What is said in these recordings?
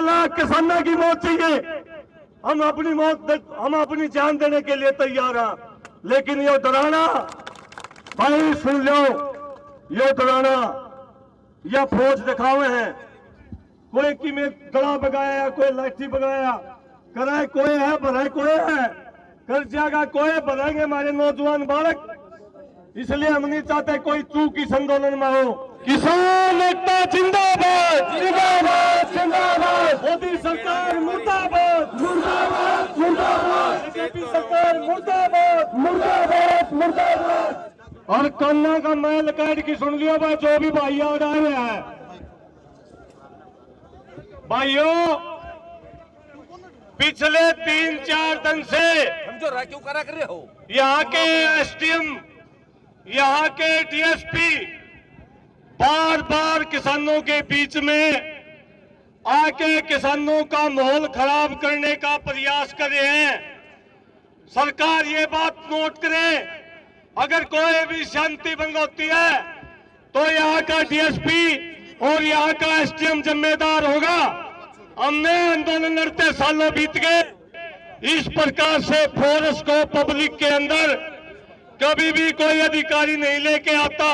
लाख किसानों की मौत चाहिए, हम अपनी जान देने के लिए तैयार हैं। लेकिन ये डराना, भाई सुन लो, ये डराना या फौज दिखावे हैं। कोई की में गला बगाया, कोई लाठी बगाया, कराए कोई है, भराए कोई है, कर जाएगा कोई, बनाएंगे हमारे नौजवान बालक। इसलिए हम नहीं चाहते कोई चूक इस आंदोलन में हो। किसान एकता जिंदाबाद, जिंदाबाद, जिंदाबाद। मोदी सरकार मुर्दाबाद, मुर्दाबाद, मुर्दाबाद। बीजेपी सरकार मुर्दाबाद, मुर्दाबाद, मुर्दाबाद। और कन्ना का मैल काट की सुन लियो भाई, जो भी भाई आ रहे हैं भाइयों, पिछले 3-4 दिन से क्यों करा कर रहे हो, यहाँ के एसडीएम, यहाँ के डीएसपी बार बार किसानों के बीच में आके किसानों का माहौल खराब करने का प्रयास कर रहे हैं। सरकार ये बात नोट करे, अगर कोई भी शांति भंग होती है तो यहाँ का डीएसपी और यहाँ का एसडीएम जिम्मेदार होगा। हमने आंदोलन लड़ते सालों बीत गए, इस प्रकार से फोर्स को पब्लिक के अंदर कभी भी कोई अधिकारी नहीं लेके आता।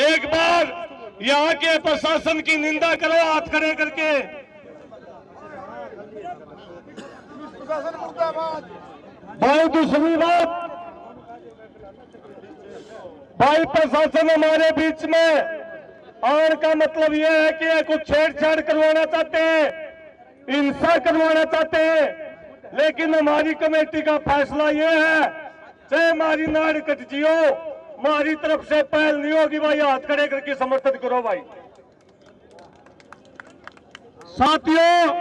एक बार यहाँ के प्रशासन की निंदा करो हाथ खड़े करके। भाई दूसरी बात, भाई प्रशासन हमारे बीच में आने का मतलब यह है कि कुछ छेड़छाड़ करवाना चाहते हैं, हिंसा करवाना चाहते हैं। लेकिन हमारी कमेटी का फैसला यह है, चाहे हमारी नाड़ कट जियो, हमारी तरफ से पहल नहीं होगी। भाई हाथ खड़े करके समर्थन करो। भाई साथियों,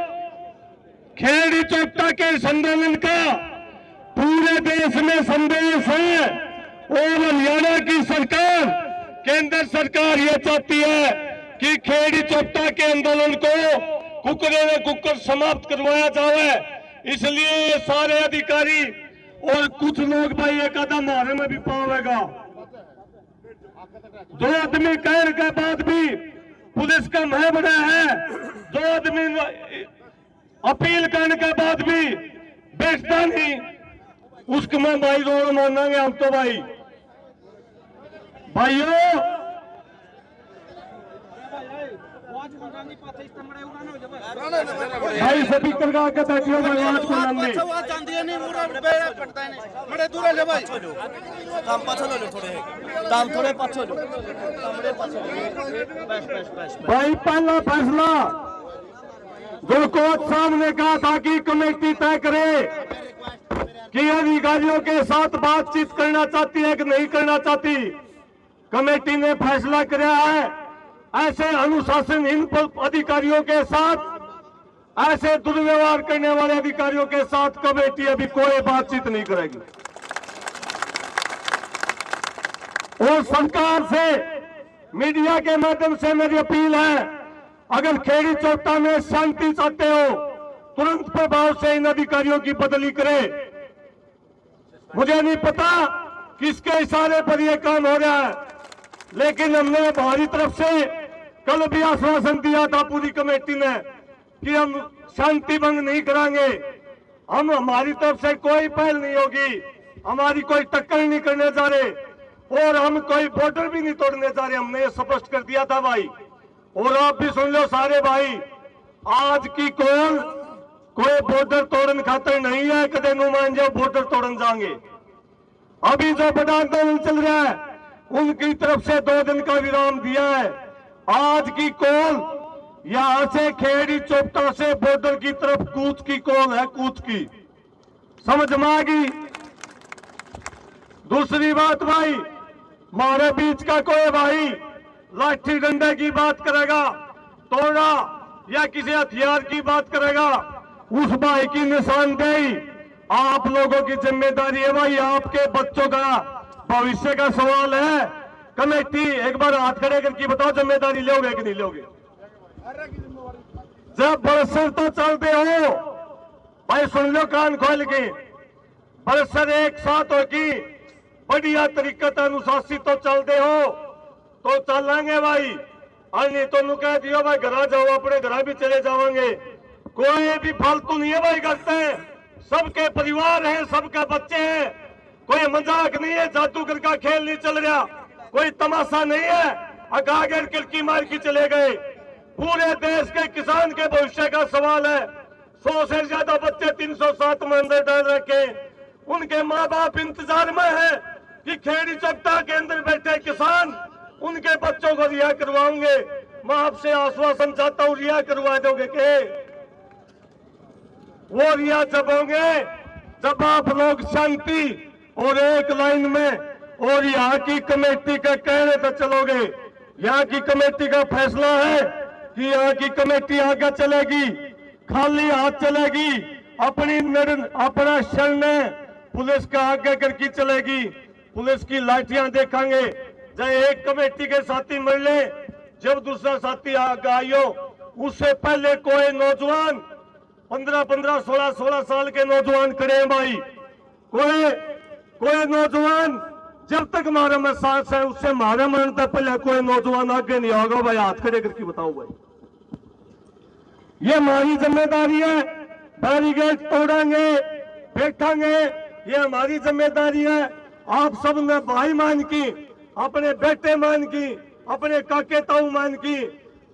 खेड़ी चौपटा के आंदोलन का पूरे देश में संदेश है और हरियाणा की सरकार, केंद्र सरकार ये चाहती है कि खेड़ी चौपटा के आंदोलन को कुकरे में कुकर समाप्त करवाया जाए। इसलिए सारे अधिकारी और कुछ लोग भाई एक कदम मारे में भी पावेगा। 2 आदमी कहने के बाद भी पुलिस का मह बना है, 2 आदमी अपील करने के बाद भी बैठता नहीं, उसको मैं भाई रोड मानेंगे हम तो। भाइयों भाई सभी करगा के बैठियो, भगवान को नाम भाई पहला फैसला जो कोर्ट साहब ने कहा था कि कमेटी तय करे कि अधिकारियों के साथ बातचीत करना चाहती है कि नहीं करना चाहती। कमेटी ने फैसला किया है, ऐसे अनुशासनहीन अधिकारियों के साथ, ऐसे दुर्व्यवहार करने वाले अधिकारियों के साथ कमेटी अभी कोई बातचीत नहीं करेगी। और सरकार से मीडिया के माध्यम से मेरी अपील है, अगर खेड़ी चौपटा में शांति चाहते हो, तुरंत प्रभाव से इन अधिकारियों की बदली करे। मुझे नहीं पता किसके इशारे पर यह काम हो रहा है, लेकिन हमने हमारी तरफ से कल भी आश्वासन दिया था पूरी कमेटी ने कि हम शांति भंग नहीं कराएंगे, हमारी तरफ से कोई पहल नहीं होगी, हमारी कोई टक्कर नहीं करने जा रहे और हम कोई बॉर्डर भी नहीं तोड़ने जा रहे। हमने ये स्पष्ट कर दिया था भाई। और आप भी सुन लो सारे भाई, आज की कॉल कोई बॉर्डर तोड़न खातर नहीं है, कदे नु मान जाओ बॉर्डर तोड़न जाएंगे। अभी जो बड़ा आंदोलन चल रहा है उनकी तरफ से 2 दिन का विराम दिया है। आज की कॉल यहां से खेड़ी चौपटा से बॉर्डर की तरफ कूच की कॉल है, कूच की, समझ में आ गई। दूसरी बात भाई, हमारे बीच का कोई भाई लाठी डंडे की बात करेगा, तोड़ा या किसी हथियार की बात करेगा, उस भाई की निशानदेही आप लोगों की जिम्मेदारी है। भाई आपके बच्चों का भविष्य का सवाल है। कमेटी एक बार हाथ खड़े करके बताओ, जिम्मेदारी लोगे कि नहीं लोगे? जब बरसर तो चलते हो भाई, सुन लो कान खोल के, बरसर एक साथ होगी, बढ़िया तरीके से अनुशासित तो चलते हो तो चलेंगे भाई, और नहीं तो कह दियो भाई घर जाओ, अपने घर भी चले जाओगे। कोई भी फालतू नहीं है भाई करते हैं, सबके परिवार हैं, सबके बच्चे हैं, कोई मजाक नहीं है, जादूगर का खेल नहीं चल रहा, कोई तमाशा नहीं है, अगागर किलकी मार के चले गए। पूरे देश के किसान के भविष्य का सवाल है। 100 से ज्यादा बच्चे 307 में अंदर डाल रखे, उनके माँ बाप इंतजार में है कि खेड़ी चौपटा के अंदर बैठे किसान उनके बच्चों को रिहा करवाओगे। मैं आपसे आश्वासन चाहता हूँ, रिहा करवा दोगे के? वो रिहा जब होंगे जब आप लोग शांति और एक लाइन में और यहाँ की कमेटी का कहने पर चलोगे। यहाँ की कमेटी का फैसला है कि यहाँ की कमेटी आगे चलेगी, खाली हाथ चलेगी, अपना शरण पुलिस का आगे करके चलेगी। पुलिस की लाठियां देखेंगे, जब एक कमेटी के साथी मर ले, जब दूसरा साथी आगे आयो, उससे पहले कोई नौजवान 15-15, 16-16 साल के नौजवान खड़े हैं भाई। कोई नौजवान जब तक हमारे में सांस है उससे हमारे मरण तक पहले कोई नौजवान आगे नहीं होगा भाई। हाथ खड़े करके बताओ भाई, ये हमारी जिम्मेदारी है। बैरिकेड तोड़ेंगे, बैठेंगे, ये हमारी जिम्मेदारी है। आप सब ने भाई मान की, अपने बेटे मान की, अपने काके ताऊ मान की,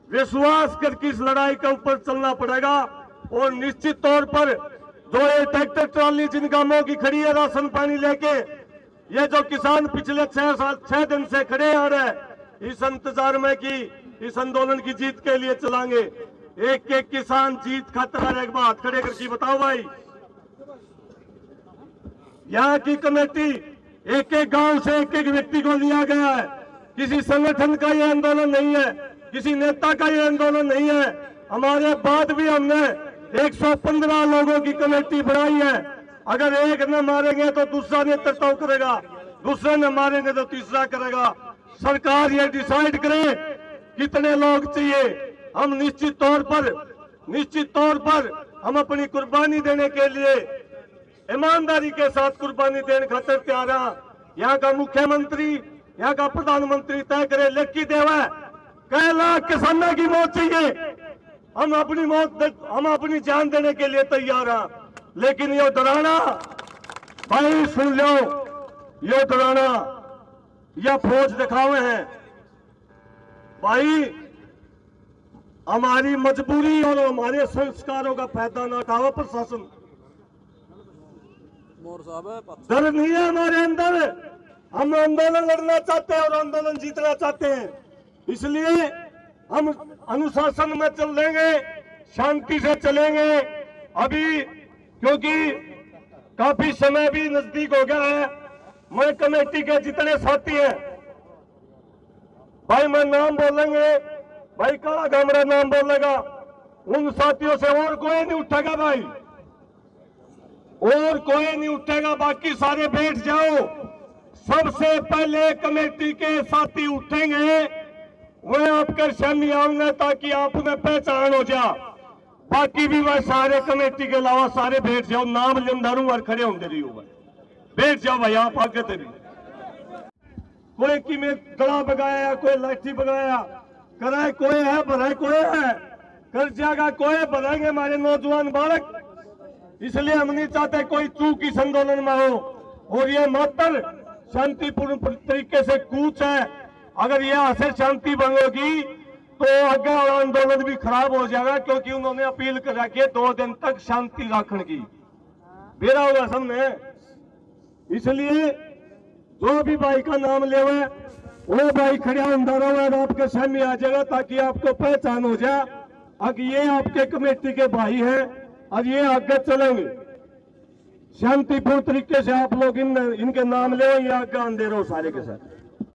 विश्वास करके इस लड़ाई के ऊपर चलना पड़ेगा। और निश्चित तौर पर जो ये ट्रैक्टर ट्रॉली जिन गांवों की खड़ी है राशन पानी लेके, ये जो किसान पिछले 6 दिन से खड़े आ रहे हैं, इस इंतजार में कि इस आंदोलन की जीत के लिए चलाएंगे। एक एक किसान जीत खातर है। एक बात खड़े करके बताओ भाई, यहाँ की कमेटी एक एक गांव से एक एक व्यक्ति को लिया गया है। किसी संगठन का ये आंदोलन नहीं है, किसी नेता का ये आंदोलन नहीं है। हमारे बाद भी हमने 115 लोगों की कमेटी बनाई है। अगर एक न मारेंगे तो दूसरा नेतृत्व करेगा, दूसरे न मारेंगे तो तीसरा करेगा। सरकार ये डिसाइड करे कितने लोग चाहिए। हम निश्चित तौर पर हम अपनी कुर्बानी देने के लिए ईमानदारी के साथ कुर्बानी देने खातिर तैयार हैं। यहाँ का मुख्यमंत्री, यहाँ का प्रधानमंत्री तय करे, लेखी देवा कई लाख किसानों की मौत चाहिए, हम अपनी जान देने के लिए तैयार हैं। लेकिन ये डराना भाई सुन लो, ये डराना या फौज दिखावे हैं भाई। हमारी मजबूरी और हमारे संस्कारों का फायदा ना उठाओ प्रशासन। डर नहीं है हमारे अंदर, हम आंदोलन लड़ना चाहते हैं और आंदोलन जीतना चाहते हैं। इसलिए हम अनुशासन में चल देंगे, शांति से चलेंगे। अभी क्योंकि काफी समय भी नजदीक हो गया है, मैं कमेटी के जितने साथी हैं भाई, मैं नाम बोलेंगे भाई, काला गामरा नाम बोलेगा, उन साथियों से और कोई नहीं उठेगा भाई, और कोई नहीं उठेगा। बाकी सारे बैठ जाओ। सबसे पहले कमेटी के साथी उठेंगे, वो आपके सामने आऊंगा ताकि आप में पहचान हो जा। बाकी भी वह सारे कमेटी के अलावा सारे बैठ जाओ। नाम लेंदारू और खड़े होंगे रही हो, बैठ जाओ भाई। आप आगे थे भी कोई की में गला बगाया, कोई लाठी बगाया, कराए कोई है, भराए कोई है, कर जाएगा कोई, भराएंगे हमारे नौजवान बालक। इसलिए हम नहीं चाहते कोई चूक इस आंदोलन में हो। और ये मात्र शांतिपूर्ण तरीके से कूच है। अगर यह से शांति भंगेगी तो आगे वाला आंदोलन भी खराब हो जाएगा, क्योंकि उन्होंने अपील कर रखी है 2 दिन तक शांति रखने की। बेरा हुआ सबने। इसलिए जो भी भाई का नाम ले वो भाई खड़ा अंदर आपके सामने आ जाएगा ताकि आपको पहचान हो जाए। अब ये आपके कमेटी के भाई हैं और ये आगे चलेंगे शांतिपूर्ण तरीके से। आप लोग इनके नाम ले, ये आगे अंधेरों सारे के साथ।